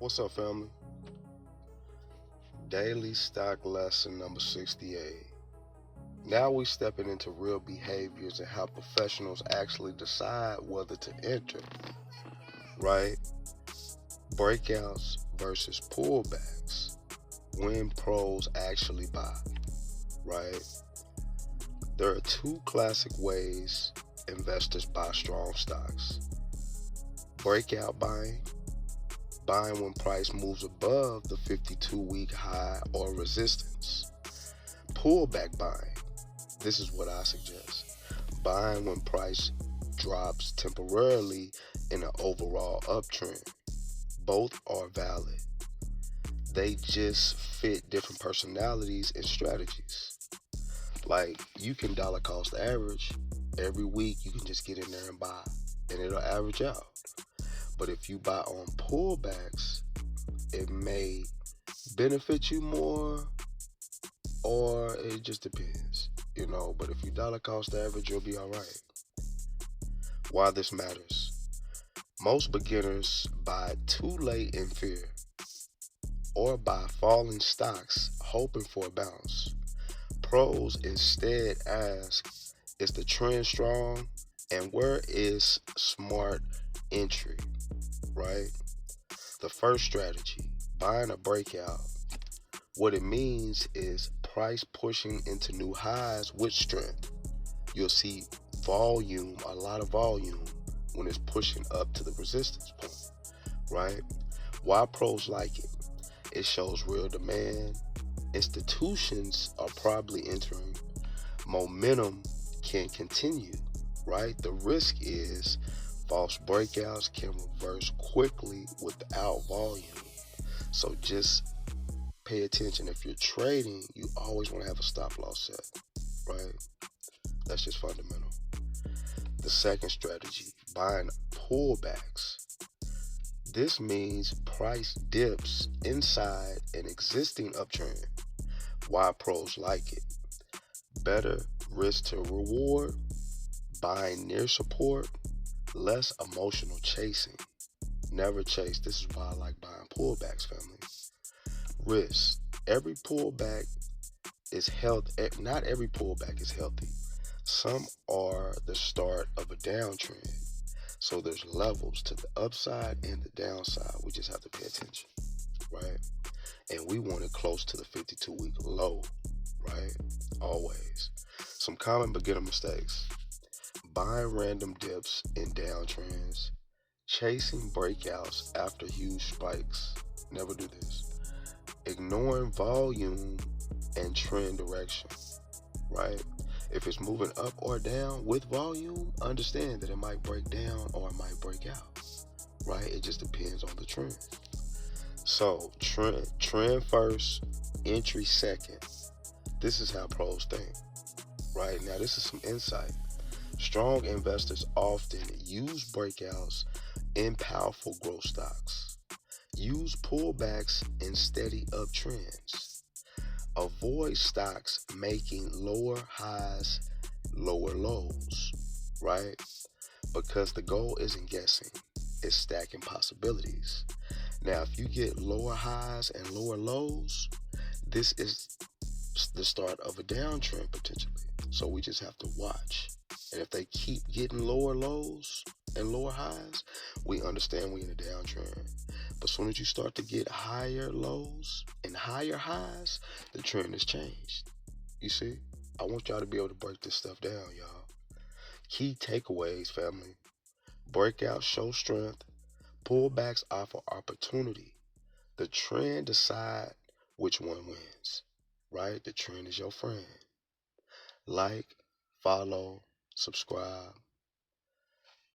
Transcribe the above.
What's up, family? Daily stock lesson number 68. Now we stepping into real behaviors and how professionals actually decide whether to enter, right? Breakouts versus pullbacks. When pros actually buy, right? There are two classic ways investors buy strong stocks. Breakout buying when price moves above the 52-week high or resistance. Pullback buying. This is what I suggest. Buying when price drops temporarily in an overall uptrend. Both are valid. They just fit different personalities and strategies. Like, you can dollar cost average. Every week you can just get in there and buy, and it'll average out. But if you buy on pullbacks, it may benefit you more, or it just depends, But if you dollar cost average, you'll be all right. Why this matters? Most beginners buy too late in fear, or buy falling stocks hoping for a bounce. Pros instead ask, is the trend strong, and where is smart entry, right? The first strategy, buying a breakout. What it means is price pushing into new highs with strength. You'll see volume, a lot of volume, when it's pushing up to the resistance point, right? Why pros like it? It shows real demand. Institutions are probably entering. Momentum can continue, right? The risk is false breakouts can reverse quickly without volume. So just pay attention. If you're trading, you always want to have a stop loss set, right? That's just fundamental. The second strategy, buying pullbacks. This means price dips inside an existing uptrend. Why pros like it? Better risk to reward, buying near support, less emotional chasing. Never chase. This is why I like buying pullbacks, family. Risk. Every pullback is healthy. Not every pullback is healthy. Some are the start of a downtrend. So there's levels to the upside and the downside. We just have to pay attention, right? And we want it close to the 52-week low, right? Always. Some common beginner mistakes. Buying random dips in downtrends. Chasing breakouts after huge spikes. Never do this. Ignoring volume and trend direction, right? If it's moving up or down with volume, understand that it might break down or it might break out, right? It just depends on the trend. So trend first, entry second. This is how pros think, right? Now this is some insight. Strong investors often use breakouts in powerful growth stocks. Use pullbacks in steady uptrends. Avoid stocks making lower highs, lower lows, right? Because the goal isn't guessing, it's stacking possibilities. Now, if you get lower highs and lower lows, this is the start of a downtrend potentially. So we just have to watch. And if they keep getting lower lows and lower highs, we understand we're in a downtrend. But as soon as you start to get higher lows and higher highs, the trend has changed. You see? I want y'all to be able to break this stuff down, y'all. Key takeaways, family. Breakouts show strength. Pullbacks offer opportunity. The trend decide which one wins, right? The trend is your friend. Like, follow, subscribe.